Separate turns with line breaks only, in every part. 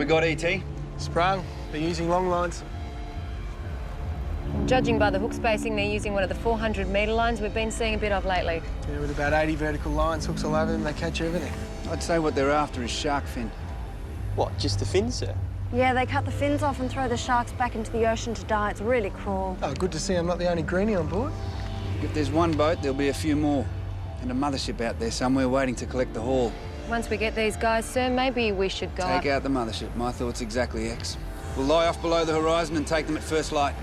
got, ET?
Sprung. They're using long lines.
Judging by the hook spacing, they're using one of the 400-metre lines we've been seeing a bit of lately.
Yeah, with about 80 vertical lines, hooks all over them, they catch everything.
I'd say what they're after is shark fin.
What, just the fins, sir?
Yeah, they cut the fins off and throw the sharks back into the ocean to die. It's really cruel.
Oh, good to see I'm not the only greenie on board.
If there's one boat, there'll be a few more. And a mothership out there somewhere waiting to collect the haul.
Once we get these guys, sir, maybe we should go
Take out the mothership. My thoughts exactly, X. We'll lie off below the horizon and take them at first light.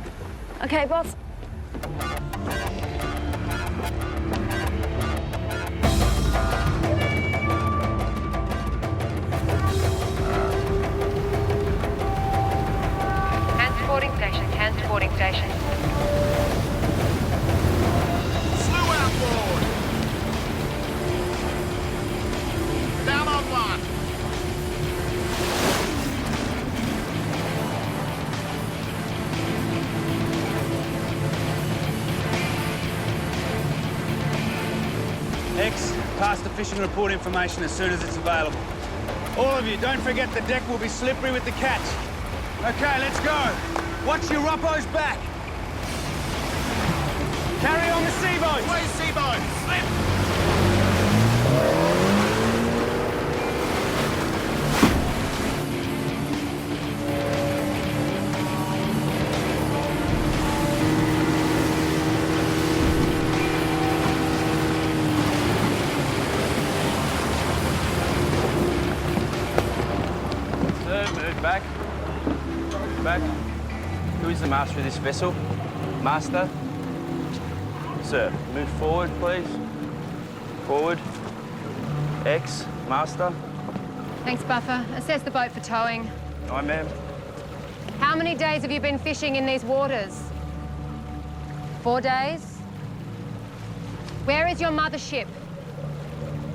OK, boss.
Hands to boarding stations, hands to boarding stations.
Slew outboard! Down on one!
X, pass the fishing report information as soon as it's available. All of you, don't forget the deck will be slippery with the catch. OK, let's go. Watch your Roppo's back. Carry on the seaboats.
Away seaboat! Slip!
Move back. Back. Who is the master of this vessel? Master? Sir, move forward, please. Forward. X, master.
Thanks, Buffer. Assess the boat for towing.
Aye, ma'am.
How many days have you been fishing in these waters? 4 days? Where is your mothership?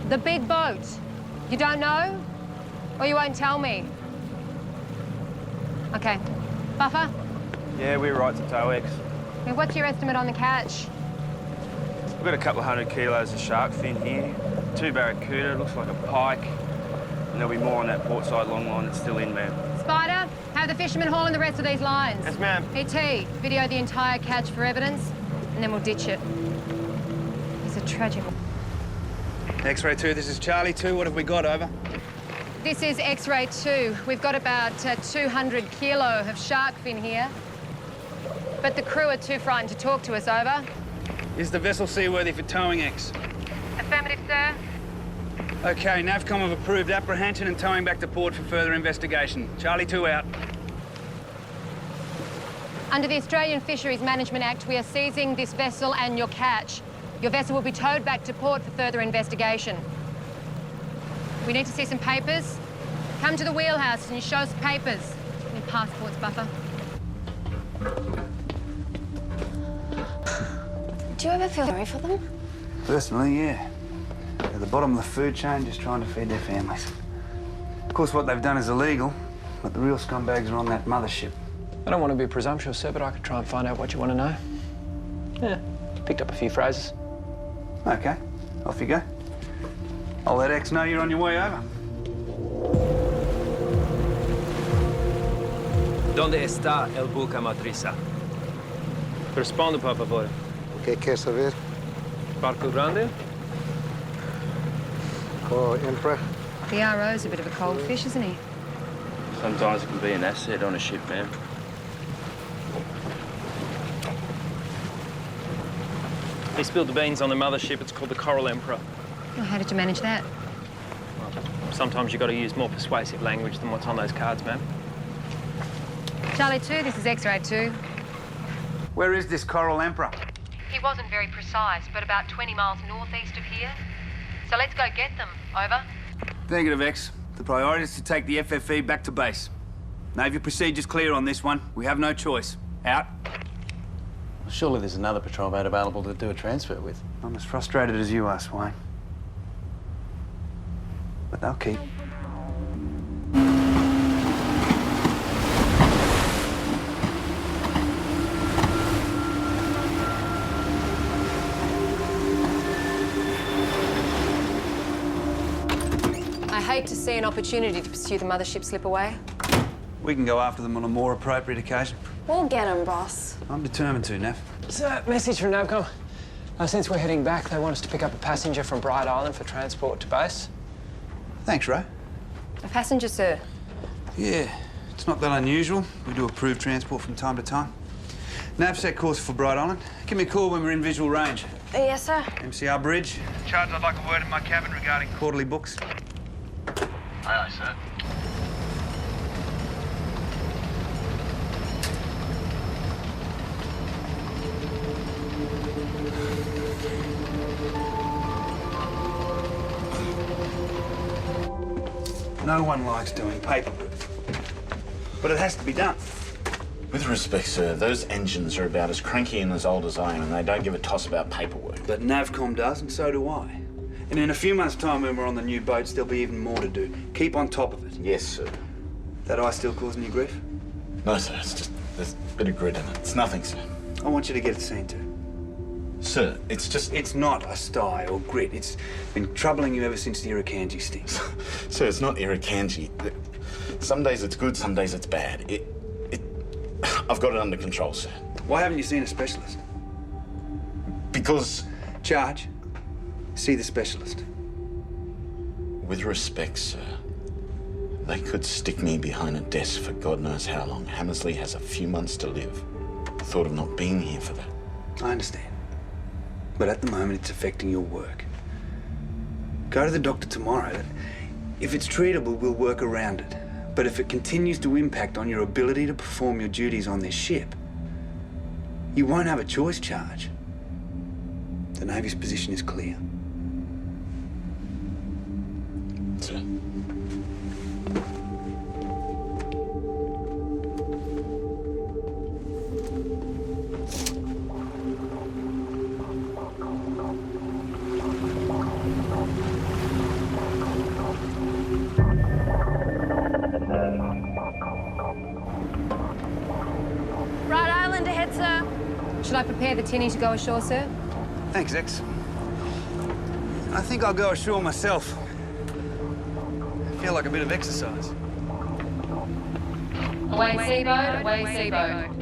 The big boat? You don't know? Or you won't tell me? OK. Buffer?
Yeah, we're right to tow, X.
Hey, what's your estimate on the catch?
We've got a couple of 100 kilos of shark fin here. 2 barracuda, looks like a pike. And there'll be more on that port side long line that's still in, ma'am.
Spider, have the fishermen haul in the rest of these lines.
Yes, ma'am.
ET, video the entire catch for evidence, and then we'll ditch it. It's a tragic...
X-ray 2, this is Charlie 2. What have we got, over?
This is X-ray 2. We've got about 200 kilo of shark fin here. But the crew are too frightened to talk to us, over.
Is the vessel seaworthy for towing, X?
Affirmative, sir.
OK, NAVCOM have approved apprehension and towing back to port for further investigation. Charlie 2 out.
Under the Australian Fisheries Management Act, we are seizing this vessel and your catch. Your vessel will be towed back to port for further investigation. We need to see some papers. Come to the wheelhouse and you show us papers. Any passports, Buffer?
Do you ever feel sorry for them?
Personally, yeah. They're at the bottom of the food chain, just trying to feed their families. Of course, what they've done is illegal, but the real scumbags are on that mothership.
I don't want to be presumptuous, sir, but I could try and find out what you want to know. Yeah, picked up a few phrases.
OK, off you go. I'll let X know you're on your way over.
¿Dónde está el buque matriza?
Responde, por favor.
¿Qué quieres saber?
Barco grande?
Oh, Emperor.
The RO's a bit of a cold fish, isn't he?
Sometimes it can be an asset on a ship, ma'am. He spilled the beans on the mothership. It's called the Coral Emperor.
Well, how did you manage that?
Sometimes you've got to use more persuasive language than what's on those cards, ma'am.
Charlie 2, this is X-ray 2.
Where is this Coral Emperor?
He wasn't very precise, but about 20 miles northeast of here. So let's go get them. Over.
Negative, X. The priority is to take the FFE back to base. Navy procedure's clear on this one. We have no choice. Out.
Surely there's another patrol boat available to do a transfer with.
I'm as frustrated as you are, Swain. But they'll keep.
I hate to see an opportunity to pursue the mothership slip away.
We can go after them on a more appropriate occasion.
We'll get him, boss.
I'm determined to, Nav.
Sir, message from Navcom. Since we're heading back, they want us to pick up a passenger from Bright Island for transport to base.
Thanks, Ray.
A passenger, sir.
Yeah, it's not that unusual. We do approved transport from time to time. Nav set course for Bright Island. Give me a call when we're in visual range.
Yes, sir.
MCR Bridge. Charge, I'd like a word in my cabin regarding quarterly books.
Aye, aye, sir.
No one likes doing paperwork, but it has to be done.
With respect, sir, those engines are about as cranky and as old as I am, and they don't give a toss about paperwork.
But Navcom does, and so do I. And in a few months' time, when we're on the new boats, there'll be even more to do. Keep on top of it.
Yes, sir.
That eye still causing you grief?
No, sir, it's just there's a bit of grit in it. It's nothing, sir.
I want you to get it seen to.
Sir, it's just...
It's not a sty or grit. It's been troubling you ever since the Irukandji sting.
Sir, it's not Irukandji. Some days it's good, some days it's bad. I've got it under control, sir.
Why haven't you seen a specialist?
Because...
Charge. See the specialist.
With respect, sir, they could stick me behind a desk for God knows how long. Hammersley has a few months to live. The thought of not being here for that.
I understand. But at the moment, it's affecting your work. Go to the doctor tomorrow. If it's treatable, we'll work around it. But if it continues to impact on your ability to perform your duties on this ship, you won't have a choice, Charge. The Navy's position is clear.
Sir.
Bright Island ahead, sir.
Should I prepare the tinny to go ashore, sir?
Thanks, X. I think I'll go ashore myself. I feel like a bit of exercise.
Away seaboat, away seaboat.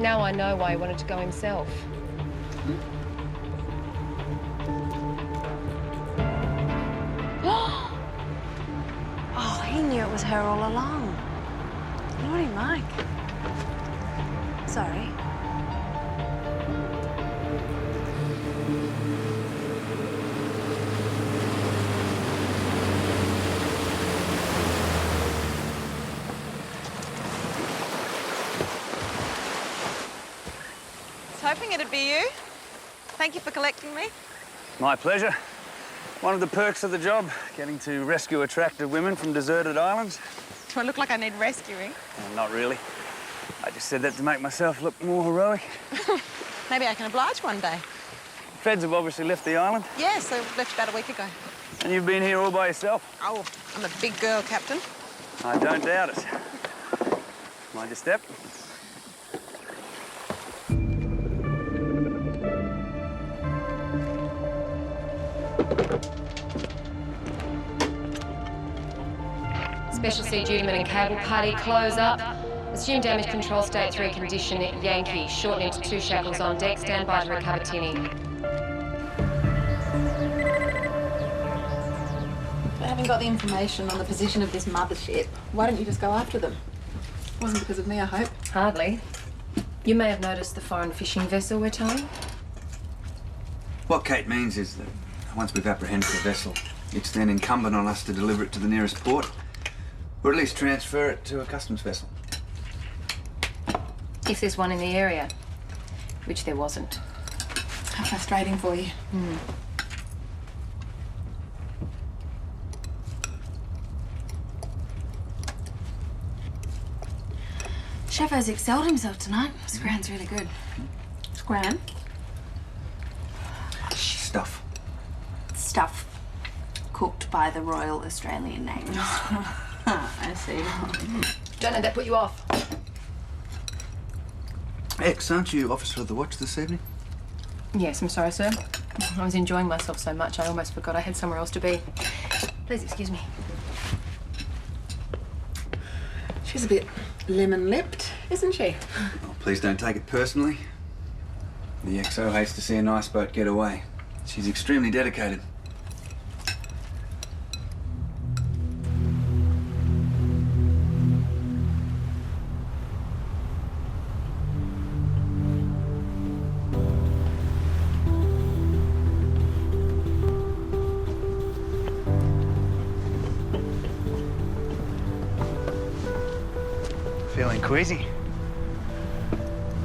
Now I know why he wanted to go himself.
Oh, he knew it was her all along. Naughty Mike. Sorry.
I was hoping it'd be you. Thank you for collecting me.
My pleasure. One of the perks of the job, getting to rescue attractive women from deserted islands.
Do I look like I need rescuing?
Well, not really. I just said that to make myself look more heroic.
Maybe I can oblige one day.
Feds have obviously left the island.
Yes, they left about a week ago.
And you've been here all by yourself.
Oh, I'm a big girl, Captain.
I don't doubt it. Mind your step.
Special Sea Dutyman and cable party, close up. Assume damage control state 3 condition, Yankee. Shorten into 2 shackles on deck. Stand by to recover tinny.
I haven't got the information on the position of this mothership. Why don't you just go after them? Wasn't because of me, I hope.
Hardly. You may have noticed the foreign fishing vessel we're towing.
What Kate means is that once we've apprehended the vessel, it's then incumbent on us to deliver it to the nearest port, or at least transfer it to a customs vessel.
If there's one in the area, which there wasn't.
How frustrating for you. Chefo's excelled himself tonight. Scran's really good. Scran?
Stuff.
Stuff cooked by the Royal Australian Navy. I see.
Don't let that put you off.
X, aren't you officer of the watch this evening?
Yes, I'm sorry, sir. I was enjoying myself so much I almost forgot I had somewhere else to be. Please excuse me.
She's a bit lemon-lipped, isn't she?
Oh, please don't take it personally. The XO hates to see a nice boat get away. She's extremely dedicated. Feeling queasy?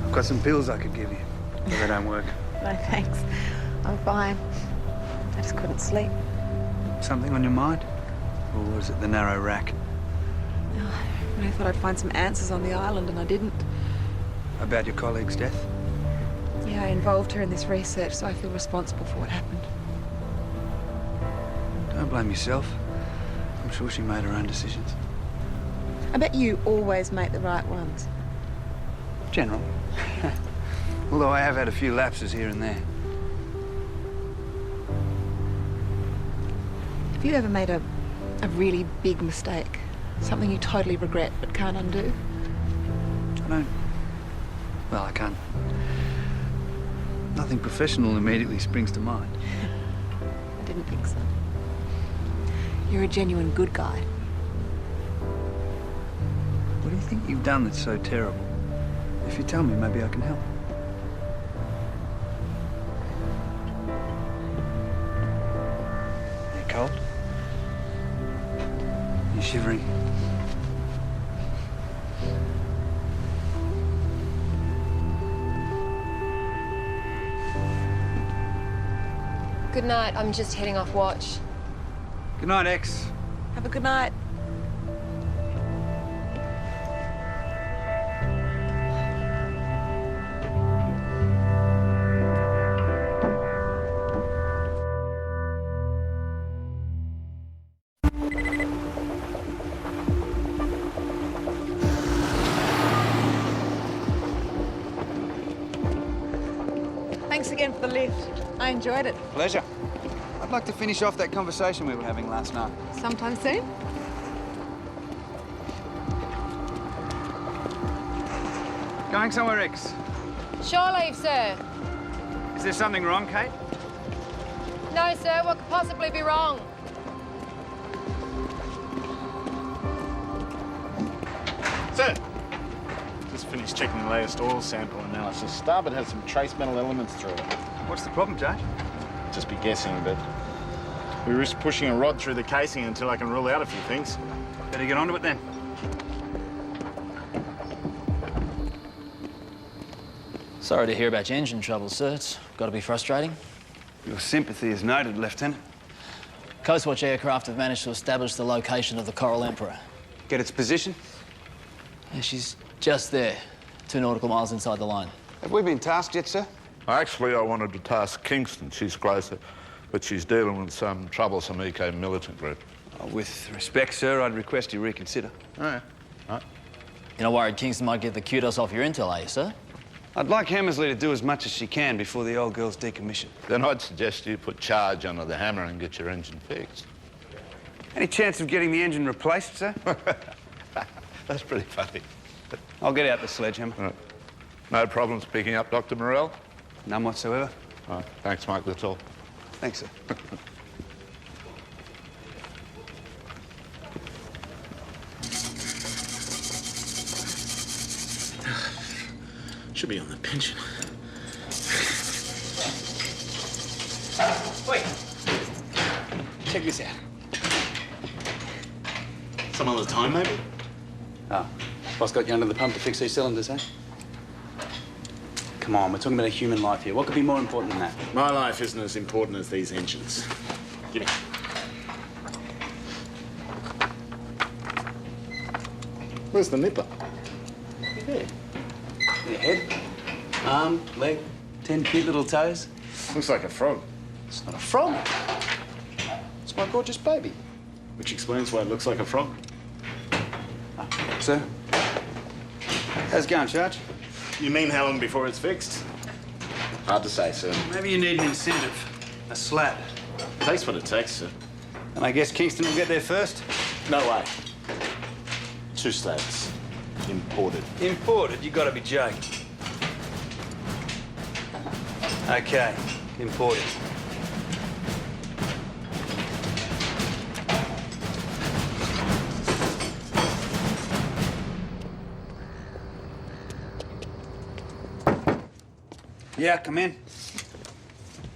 I've got some pills I could give you, but they don't work.
No, thanks. I'm fine. I just couldn't sleep.
Something on your mind? Or was it the narrow rack?
I thought I'd find some answers on the island, and I didn't.
About your colleague's death?
Yeah, I involved her in this research, so I feel responsible for what happened.
Don't blame yourself. I'm sure she made her own decisions.
I bet you always make the right ones.
General. Although I have had a few lapses here and there.
Have you ever made a really big mistake? Something you totally regret but can't undo?
I don't... Well, I can't. Nothing professional immediately springs to mind.
I didn't think so. You're a genuine good guy.
What do you think you've done that's so terrible? If you tell me, maybe I can help. You cold? You shivering?
Good night. I'm just heading off watch.
Good night, X.
Have a good night. Thanks again for the lift. I enjoyed it.
Pleasure. I'd like to finish off that conversation we were having last night.
Sometime soon.
Going somewhere, X?
Shore leave, sir.
Is there something wrong, Kate?
No, sir. What could possibly be wrong?
Sir! Just finished checking the latest oil sample analysis. Starboard has some trace metal elements through it.
What's the problem, Judge?
Just be guessing, but we risk pushing a rod through the casing until I can rule out a few things.
Better get onto it then.
Sorry to hear about your engine trouble, sir. It's got to be frustrating.
Your sympathy is noted, Lieutenant.
Coast Watch aircraft have managed to establish the location of the Coral Emperor.
Get its position?
Yeah, she's just there, 2 nautical miles inside the line.
Have we been tasked yet, sir?
Actually, I wanted to task Kingston. She's closer, but she's dealing with some troublesome eco-militant group.
With respect, sir, I'd request you reconsider.
All right.
You're not worried Kingston might get the kudos off your intel, are you, sir?
I'd like Hammersley to do as much as she can before the old girl's decommissioned.
Then I'd suggest you put charge under the hammer and get your engine fixed.
Any chance of getting the engine replaced, sir?
That's pretty funny.
I'll get out the sledgehammer.
Right. No problems picking up Dr Morrell?
None whatsoever.
Oh, thanks, Mike, that's all.
Thanks, sir.
Should be on the pension.
Wait. Check this out.
Some other time, maybe?
Oh, boss got you under the pump to fix these cylinders, eh? Come on, we're talking about a human life here. What could be more important than that?
My life isn't as important as these engines. Give me. Where's the nipper?
There. Your head, arm, leg, 10 cute little toes.
Looks like a frog.
It's not a frog. It's my gorgeous baby.
Which explains why it looks like a frog.
Sir, How's it going, Charge?
You mean how long before it's fixed? Hard to say, sir.
Maybe you need an incentive. A slab.
Takes what it takes, sir.
And I guess Kingston will get there first?
No way. 2 slabs. Imported.
Imported? You gotta be joking. Okay, imported. Yeah, come in.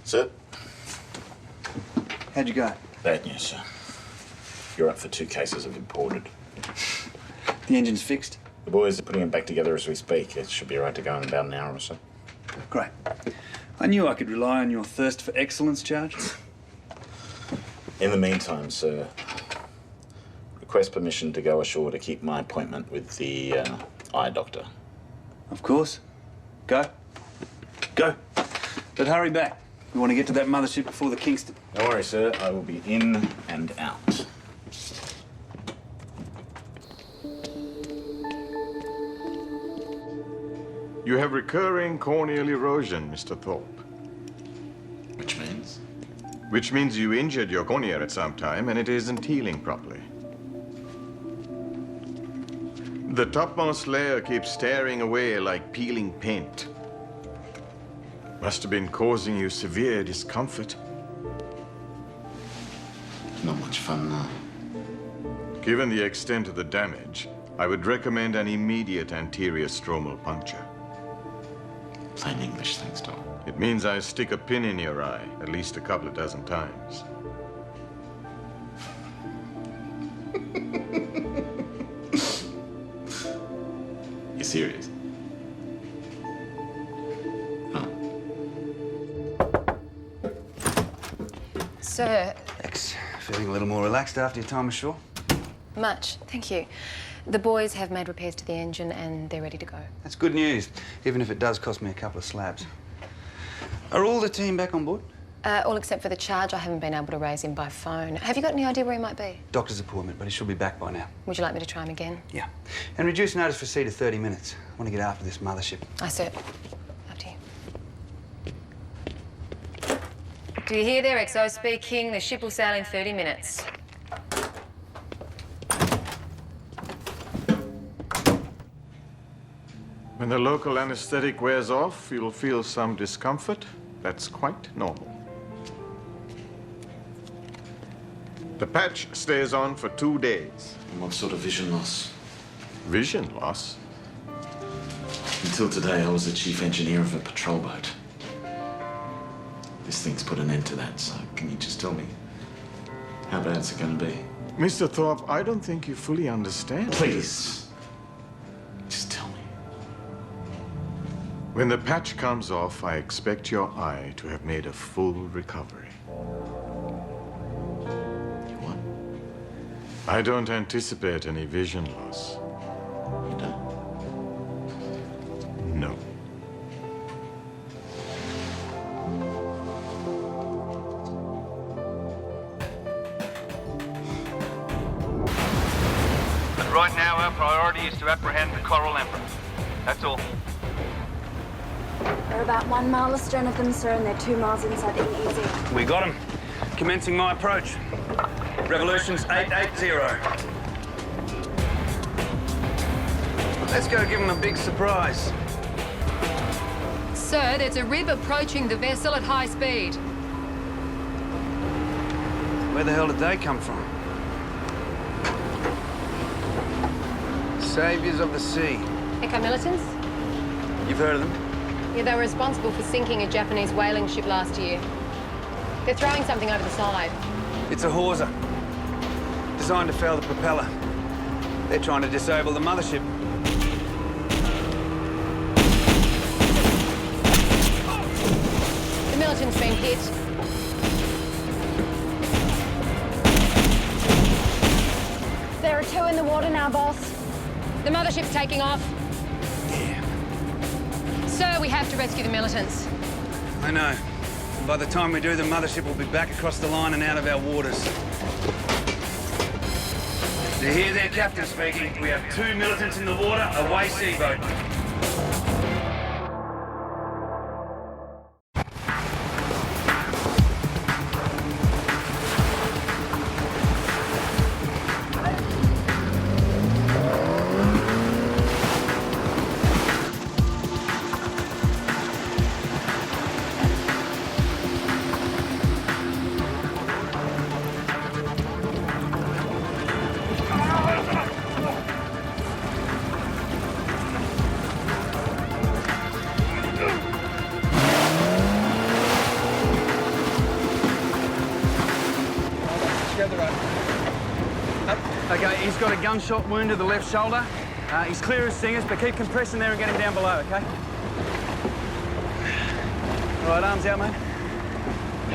Sir?
How'd you go?
Bad news, sir. You're up for 2 cases of imported.
The engine's fixed?
The boys are putting it back together as we speak. It should be right to go in about an hour or so.
Great. I knew I could rely on your thirst for excellence, Charge.
In the meantime, sir, request permission to go ashore to keep my appointment with the eye doctor.
Of course. Go. Go. But hurry back. We want to get to that mothership before the Kingston.
Don't worry, sir. I will be in and out.
You have recurring corneal erosion, Mr. Thorpe.
Which means?
Which means you injured your cornea at some time and it isn't healing properly. The topmost layer keeps tearing away like peeling paint. Must have been causing you severe discomfort.
Not much fun now.
Given the extent of the damage, I would recommend an immediate anterior stromal puncture.
Plain English, thanks, Doc.
It means I stick a pin in your eye at least a couple of dozen times.
You serious?
Sir.
Thanks. Feeling a little more relaxed after your time ashore?
Much, thank you. The boys have made repairs to the engine and they're ready to go.
That's good news, even if it does cost me a couple of slabs. Are all the team back on board?
All except for the Charge. I haven't been able to raise him by phone. Have you got any idea where he might be?
Doctor's appointment, but he should be back by now.
Would you like me to try him again?
Yeah. And reduce notice for C to 30 minutes. I want to get after this mothership.
Aye, sir. Up to you. Do you hear there, XO speaking? The ship will sail in 30 minutes.
When the local anesthetic wears off, you'll feel some discomfort. That's quite normal. The patch stays on for 2 days.
And what sort of vision loss?
Vision loss?
Until today, I was the chief engineer of a patrol boat. This thing's put an end to that, so can you just tell me how bad's it going to be?
Mr. Thorpe, I don't think you fully understand.
Please. Just tell me.
When the patch comes off, I expect your eye to have made a full recovery.
What?
I don't anticipate any vision loss.
You don't?
No.
But right now, our priority is to apprehend the Coral Emperor. That's all.
They're about 1 mile astern of them, sir, and they're 2 miles inside the EEZ.
We got him. Commencing my approach. Revolution's 880. Let's go give him a big surprise.
Sir, there's a rib approaching the vessel at high speed.
Where the hell did they come from? Saviors of the sea.
Echo militants?
You've heard of them?
Yeah, they were responsible for sinking a Japanese whaling ship last year. They're throwing something over the side.
It's a hawser. Designed to foul the propeller. They're trying to disable the mothership.
The militant's been hit.
There are 2 in the water now, boss.
The mothership's taking off. Sir, we have to rescue the militants.
I know. By the time we do, the mothership will be back across the line and out of our waters. To hear their captain speaking, we have 2 militants in the water, away seaboat.
Okay, he's got a gunshot wound to the left shoulder. He's clear as singers, but keep compressing there and get him down below, okay? All right, arms out, mate.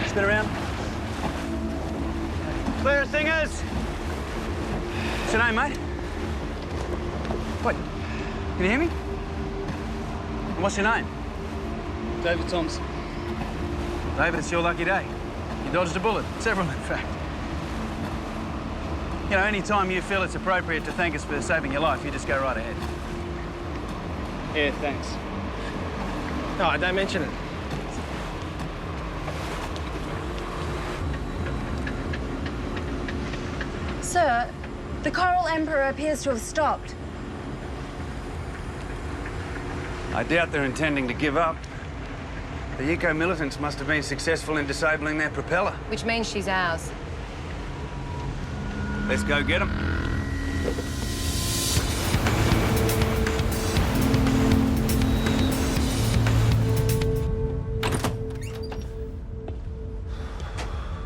Spin around. Clear as singers. What's your name, mate? Wait, can you hear me? And what's your name?
David Thompson.
David, it's your lucky day. You dodged a bullet. Several, in fact. You know, any time you feel it's appropriate to thank us for saving your life, you just go right ahead.
Yeah, thanks.
No, don't mention it.
Sir, the Coral Emperor appears to have stopped.
I doubt they're intending to give up. The eco-militants must have been successful in disabling their propeller.
Which means she's ours.
Let's go get them.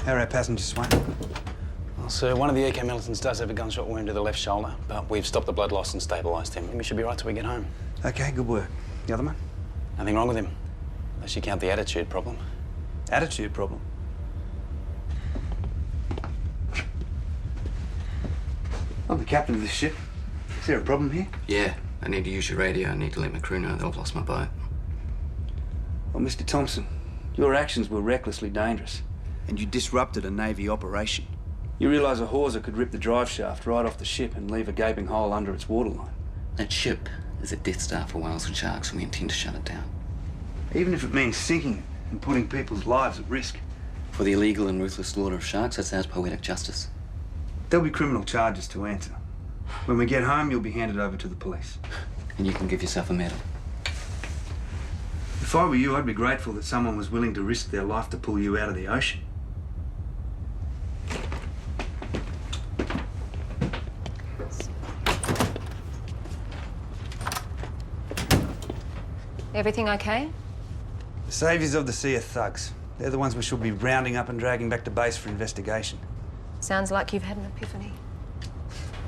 How are our passengers, Swain?
Well, sir, one of the eco-militants does have a gunshot wound to the left shoulder, but we've stopped the blood loss and stabilised him. We should be right till we get home.
Okay, good work. The other one?
Nothing wrong with him, unless you count the attitude problem.
Attitude problem? I'm the captain of this ship. Is there a problem here?
Yeah, I need to use your radio. I need to let my crew know that I've lost my boat.
Well, Mr. Thompson, your actions were recklessly dangerous, and you disrupted a Navy operation. You realise a hawser could rip the drive shaft right off the ship and leave a gaping hole under its waterline.
That ship is a Death Star for whales and sharks, and we intend to shut it down.
Even if it means sinking it and putting people's lives at risk.
For the illegal and ruthless slaughter of sharks, that sounds poetic justice.
There'll be criminal charges to answer. When we get home, you'll be handed over to the police.
And you can give yourself a medal.
If I were you, I'd be grateful that someone was willing to risk their life to pull you out of the ocean.
Everything okay?
The saviours of the sea are thugs. They're the ones we should be rounding up and dragging back to base for investigation.
Sounds like you've had an epiphany.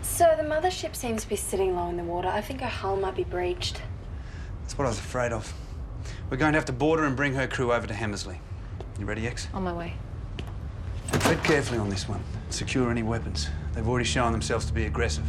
Sir, the mothership seems to be sitting low in the water. I think her hull might be breached.
That's what I was afraid of. We're going to have to board her and bring her crew over to Hammersley. You ready, X?
On my way.
Tread carefully on this one. Secure any weapons. They've already shown themselves to be aggressive.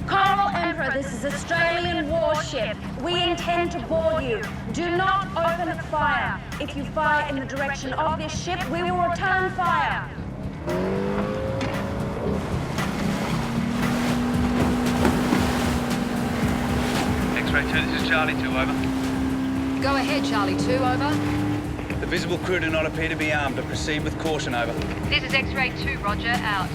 Coral Emperor, this is Australian warship. We intend to board you. Do not open fire. If you fire in the direction of this ship, we will return fire.
X-ray 2, this is Charlie 2, over.
Go ahead, Charlie 2, over.
The visible crew do not appear to be armed, but proceed with caution, over.
This is X-ray 2, roger, out.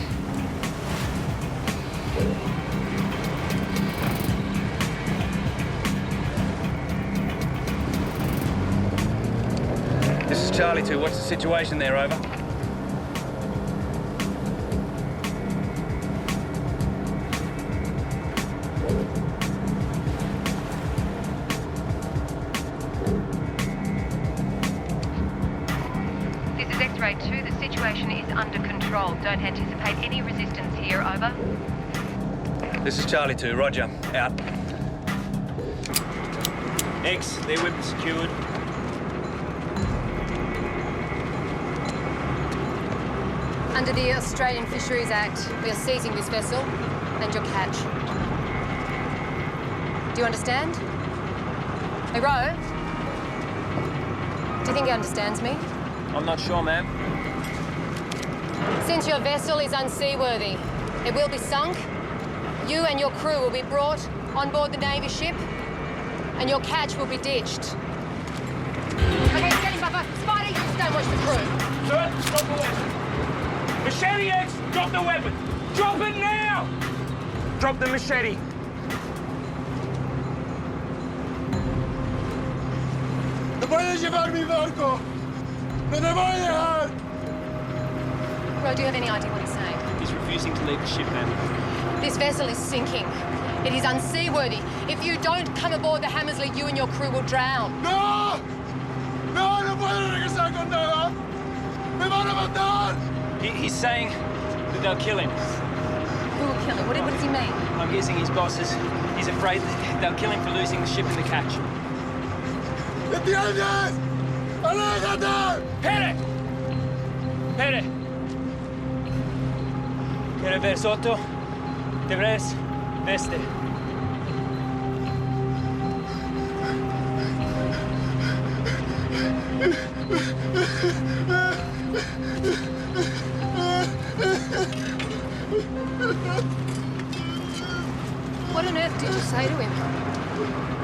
This is Charlie 2. What's the situation there, over?
This is X-ray 2. The situation is under control. Don't anticipate any resistance here, over.
This is Charlie 2. Roger. Out.
X, their weapons secured.
Under the Australian Fisheries Act, we are seizing this vessel and your catch. Do you understand? Hey, Ro? Do you think he understands me?
I'm not sure, ma'am.
Since your vessel is unseaworthy, it will be sunk. You and your crew will be brought on board the Navy ship, and your catch will be ditched. Okay, get him, Buffer. Spidey, don't watch the crew.
Sir, drop the weapon. Machete X, drop the weapon. Drop it now! Drop the machete.
¡No puedes llevar mi barco! ¡No te voy a dejar!
Ro, do you have any idea what he's saying?
He's refusing to leave the ship, ma'am.
This vessel is sinking. It is unseaworthy. If you don't come aboard the Hammersley, you and your crew will drown.
¡No! ¡No, no puedo regresar con nada! ¡Me van a matar!
He's saying that they'll kill him.
Who will kill him? What does he mean?
I'm guessing his bosses. He's afraid that they'll kill him for losing the ship in the catch.
¿Entiendes? ¡Aléjate!
Pere! Pere! ¿Quieres ver Soto? ¿Te ves? Veste.
What on earth did you say to him?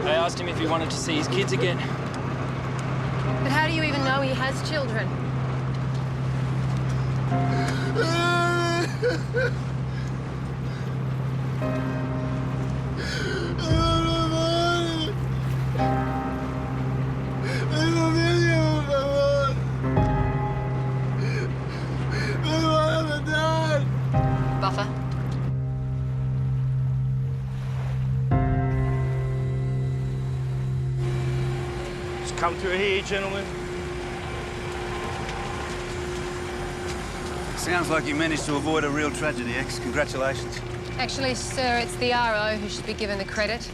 I asked him if he wanted to see his kids again.
But how do you even know he has children? Buffer?
Just come through here, gentlemen.
Sounds like you managed to avoid a real tragedy, X. Congratulations.
Actually, sir, it's the RO who should be given the credit.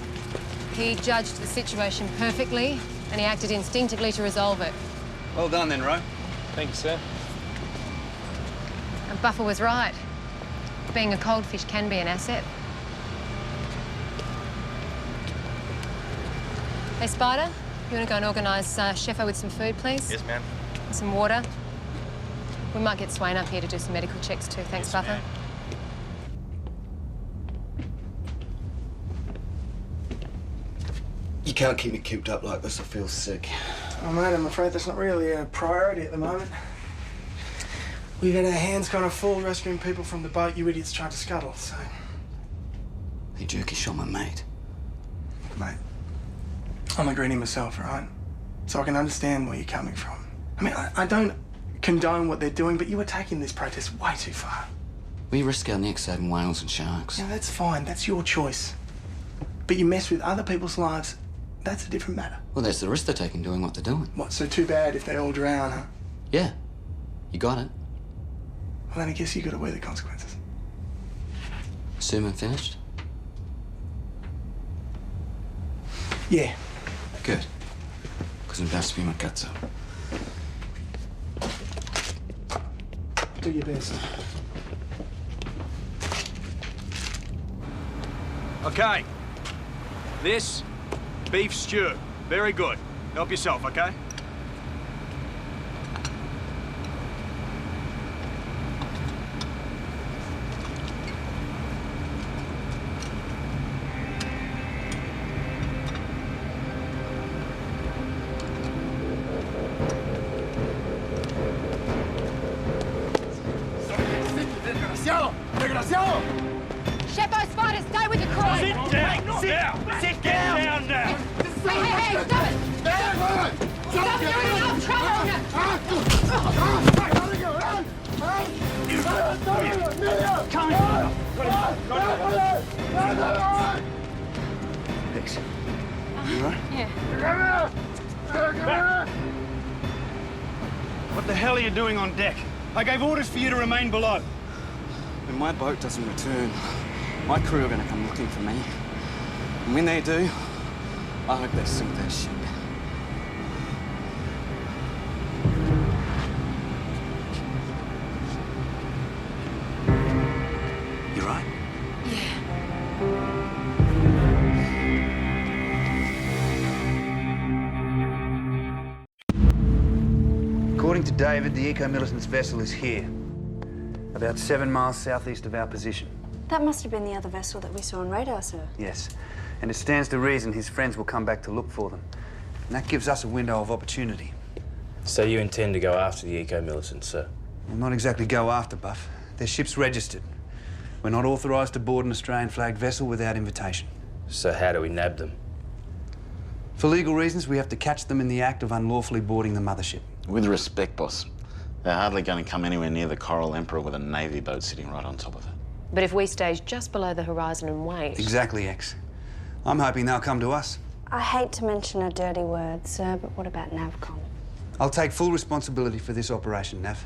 He judged the situation perfectly, and he acted instinctively to resolve it.
Well done then, Ro.
Thank you, sir.
And Buffer was right. Being a cold fish can be an asset. Hey, Spider, you want to go and organise Sheffer with some food, please?
Yes, ma'am.
And some water. We might get Swain up here to do some medical checks too. Thanks,
Yes,
Buffer.
You can't keep me cooped up like this. I feel sick.
Oh, mate, I'm afraid that's not really a priority at the moment. We've had our hands kind of full rescuing people from the boat you idiots tried to scuttle, so...
Hey, Jerky shot my mate.
Mate, I'm a greenie myself, right? So I can understand where you're coming from. I mean, I don't condone what they're doing, but you were taking this protest way too far.
We risk our necks saving whales and sharks.
Yeah, that's fine. That's your choice. But you mess with other people's lives, that's a different matter.
Well, that's the risk they're taking doing what they're doing.
What, so too bad if they all drown, huh?
Yeah, you got it.
Well, then I guess you got to wear the consequences.
Sermon finished?
Yeah.
Good. Because I'm about to spew my guts out.
Do your best.
Okay. This, beef stew. Very good. Help yourself, okay?
¡Desgraciado! ¡Desgraciado!
Sheppo, Spider, stay with your crew!
Sit down! Sit down! Sit down now!
Hey, stop it! Stop doing it! I'll trouble
X. You all right?
Yeah.
What the hell are you doing on deck? I gave orders for you to remain below.
When my boat doesn't return, my crew are going to come looking for me. And when they do, I hope they sink that ship.
You right? David, the eco-militant's vessel is here. About 7 miles southeast of our position.
That must have been the other vessel that we saw on radar, sir.
Yes. And it stands to reason his friends will come back to look for them. And that gives us a window of opportunity.
So you intend to go after the eco-militant, sir?
Well, not exactly go after, Buff. Their ship's registered. We're not authorised to board an Australian-flagged vessel without invitation.
So how do we nab them?
For legal reasons, we have to catch them in the act of unlawfully boarding the mothership.
With respect, boss, they're hardly going to come anywhere near the Coral Emperor with a Navy boat sitting right on top of it.
But if we stage just below the horizon and wait...
Exactly, X. I'm hoping they'll come to us.
I hate to mention a dirty word, sir, but what about NavCom?
I'll take full responsibility for this operation, Nav.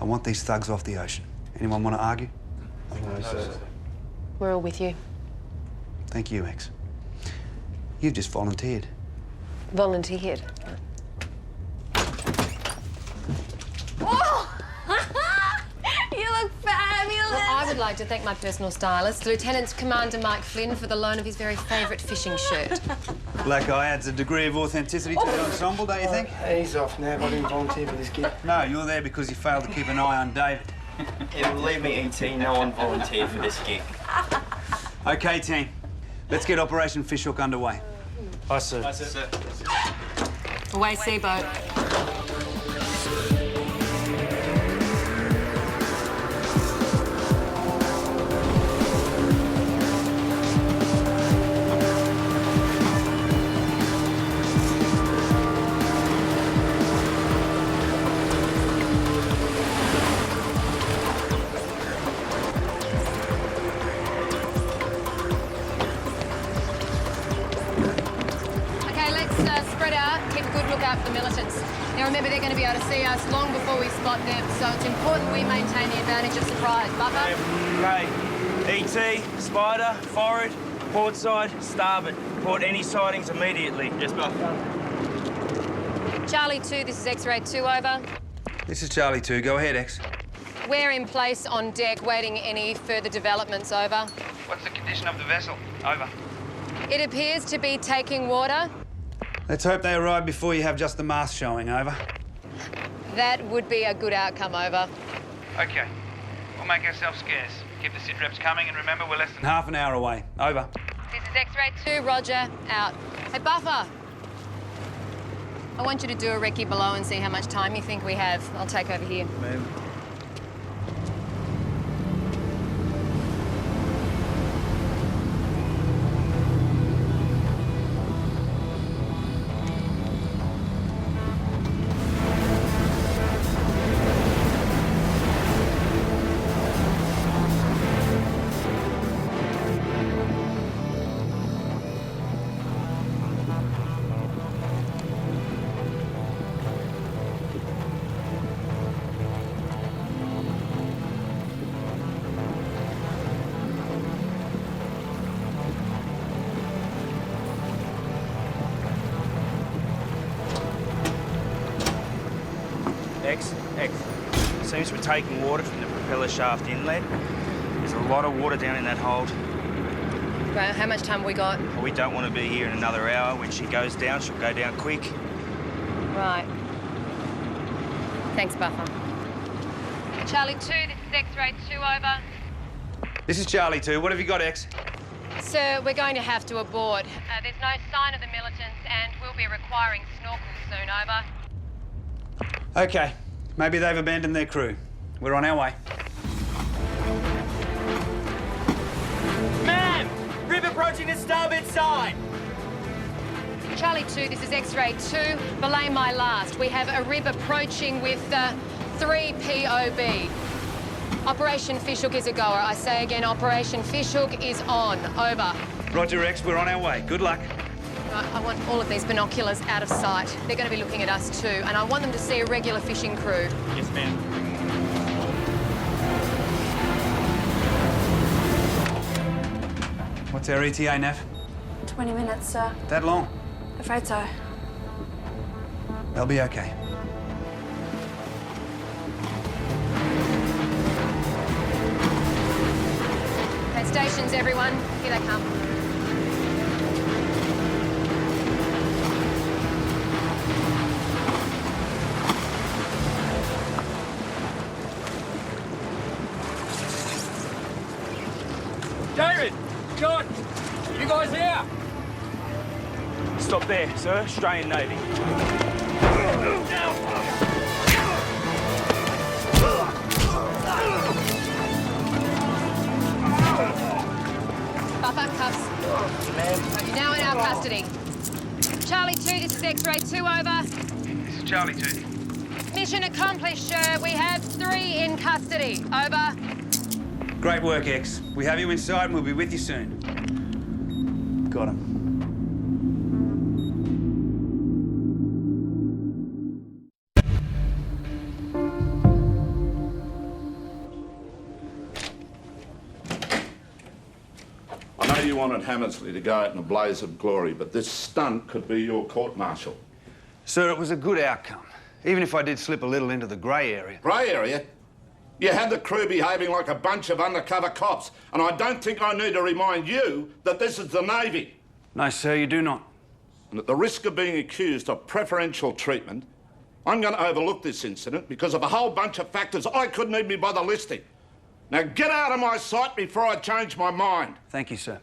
I want these thugs off the ocean. Anyone want to argue?
No, sir.
We're all with you.
Thank you, X. You've just volunteered.
Volunteered.
Oh! You look fabulous!
Well, I would like to thank my personal stylist, Lieutenant Commander Mike Flynn, for the loan of his very favourite fishing shirt.
Black eye adds a degree of authenticity to the ensemble, don't you think?
Ease off, Nav. I didn't volunteer for this gig.
No, you're there because you failed to keep an eye on David.
Yeah, believe me, E.T., no one volunteered for this gig.
OK, team. Let's get Operation Fishhook underway.
Aye, sir.
Aye, sir.
Away, Seaboat. Spread out, keep a good lookout for the militants. Now remember, they're going to be able to see us long before we spot them, so it's important we maintain the advantage of surprise. Buffer?
Okay. E.T., Spider, forward, port side, starboard. Report any sightings immediately. Yes, Buff.
Charlie 2, this is X-ray 2, over.
This is Charlie 2. Go ahead, X.
We're in place on deck, waiting any further developments, over.
What's the condition of the vessel? Over.
It appears to be taking water.
Let's hope they arrive before you have just the mast showing, over.
That would be a good outcome, over.
OK. We'll make ourselves scarce. Keep the sit reps coming, and remember, we're less than half an hour away. Over.
This is X-ray 2, roger, out. Hey, Buffer! I want you to do a recce below and see how much time you think we have. I'll take over here.
Move.
X. Seems to be taking water from the propeller shaft inlet. There's a lot of water down in that hold.
Right, how much time have we got?
Well, we don't want to be here in another hour. When she goes down, she'll go down quick.
Right. Thanks, Buffer. Charlie 2, this is X-ray 2, over.
This is Charlie 2. What have you got, X?
Sir, we're going to have to abort. There's no sign of the militants, and we'll be requiring snorkels soon, over.
OK. Maybe they've abandoned their crew. We're on our way.
Man! Rib approaching the starboard side!
Charlie 2, this is X-ray 2. Belay my last. We have a rib approaching with 3 POB. Operation Fishhook is a goer. I say again, Operation Fishhook is on. Over.
Roger, X. We're on our way. Good luck.
Right, I want all of these binoculars out of sight. They're going to be looking at us too, and I want them to see a regular fishing crew.
Yes, ma'am.
What's our ETA, Nav?
20 minutes, sir.
That long?
Afraid so.
They'll be OK.
Okay, stations, everyone. Here they come.
David! John! You guys here?
Stop there, sir. Australian Navy.
Buff up cuffs. You're now in our custody. Charlie 2, this is X-ray 2, over.
This is Charlie 2.
Mission accomplished, sir. We have 3 in custody. Over.
Great work, X. We have you inside and we'll be with you soon. Got him.
I know you wanted Hammersley to go out in a blaze of glory, but this stunt could be your court-martial.
Sir, it was a good outcome. Even if I did slip a little into the grey area.
Grey area? You had the crew behaving like a bunch of undercover cops, and I don't think I need to remind you that this is the Navy.
No, sir, you do not.
And at the risk of being accused of preferential treatment, I'm going to overlook this incident because of a whole bunch of factors I couldn't even be bothered listing. Now get out of my sight before I change my mind.
Thank you, sir.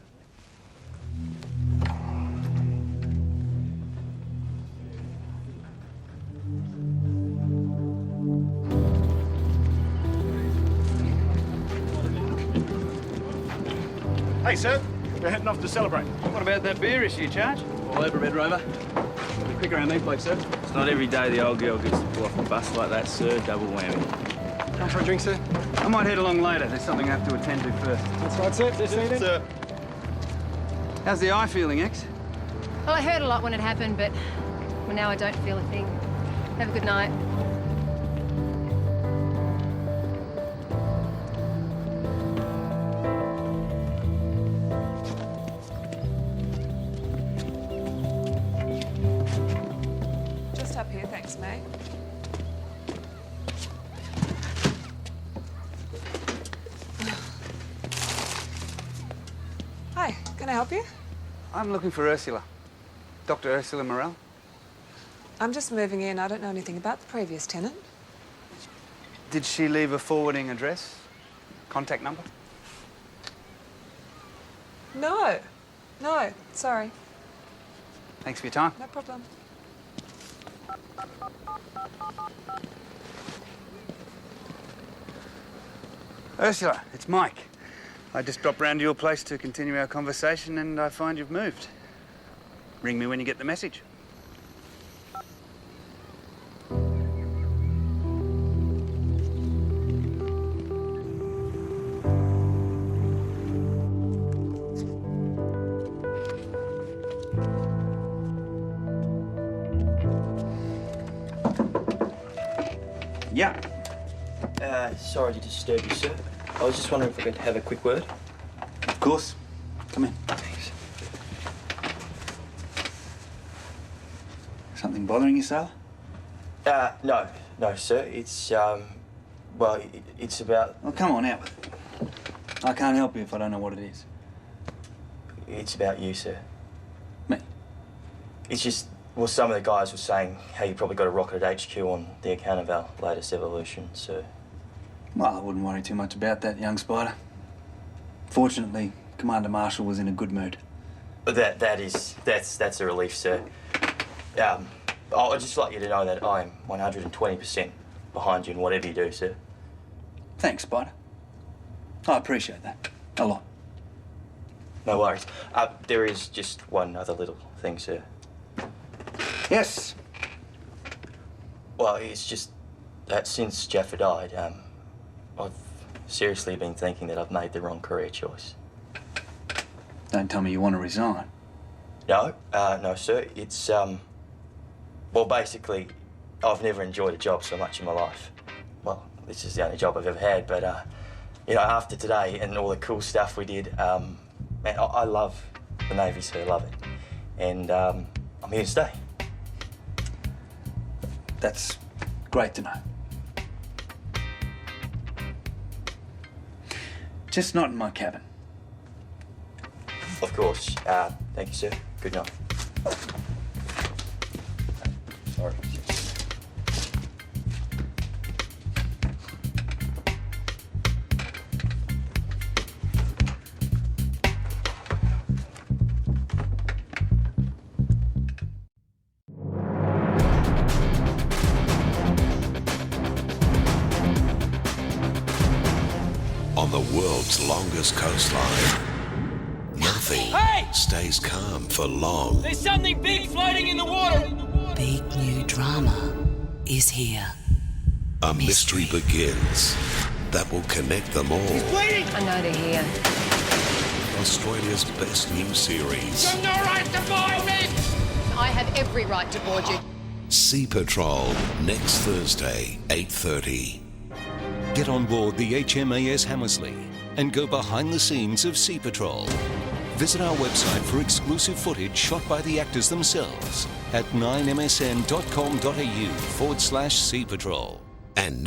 Hey, sir. We're heading off to celebrate.
What about that beer issue, Charge?
All over, Red Rover. Be quick around these blokes, sir.
It's not every day the old girl gets to pull off a bus like that, sir. Double whammy.
Come for a drink, sir?
I might head along later. There's something I have to attend to first.
That's right, sir. This evening. Sir.
How's the eye feeling, X?
Well, I heard a lot when it happened, but well, now I don't feel a thing. Have a good night.
Just up here, thanks, mate. Hi, can I help you?
I'm looking for Ursula. Dr. Ursula Morrell.
I'm just moving in. I don't know anything about the previous tenant.
Did she leave a forwarding address? Contact number?
No. No, sorry.
Thanks for your time.
No problem.
Ursula, it's Mike. I just dropped round to your place to continue our conversation and I find you've moved. Ring me when you get the message.
Yeah. Sorry to disturb you, sir. I was just wondering if I could have a quick word.
Of course. Come in.
Thanks.
Something bothering you, Sal?
No, sir. It's, well, it's about...
Well, come on, out with it. I can't help you if I don't know what it is.
It's about you, sir.
Me?
It's just, well, some of the guys were saying how you probably got a rocket at HQ on the account of our latest evolution, so...
Well, I wouldn't worry too much about that, young spider. Fortunately, Commander Marshall was in a good mood.
That's a relief, sir. I'd just like you to know that I'm 120% behind you in whatever you do, sir.
Thanks, Spider. I appreciate that. A lot.
No worries. There is just one other little thing, sir.
Yes.
Well, it's just that since Jaffa died, I've seriously been thinking that I've made the wrong career choice.
Don't tell me you want to resign.
No, no, sir. It's, well, basically, I've never enjoyed a job so much in my life. Well, this is the only job I've ever had, but, you know, after today and all the cool stuff we did, man, I love the Navy, sir, love it. And, I'm here to stay.
That's great to know. Just not in my cabin.
Of course. Thank you, sir. Good night. Sorry.
world's longest coastline, nothing stays calm for long.
There's something big floating in the water!
Big new drama is here.
A mystery begins that will connect them all.
He's bleeding!
I know they're here.
Australia's best new series.
You've no right to board me!
I have every right to board you.
Sea Patrol, next Thursday, 8:30.
Get on board the HMAS Hammersley and go behind the scenes of Sea Patrol. Visit our website for exclusive footage shot by the actors themselves at 9msn.com.au/Sea Patrol.
And